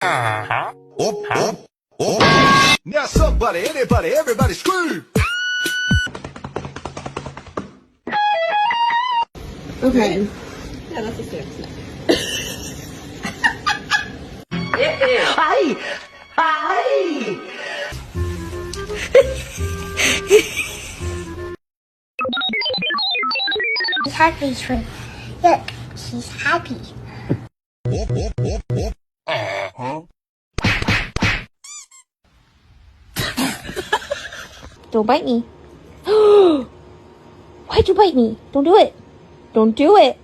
Now somebody, anybody, everybody scream! Okay. Yeah, that's a six. Hi! Hi! She's happy. Look, she's happy. Don't bite me. Why'd you bite me? Don't do it. Don't do it.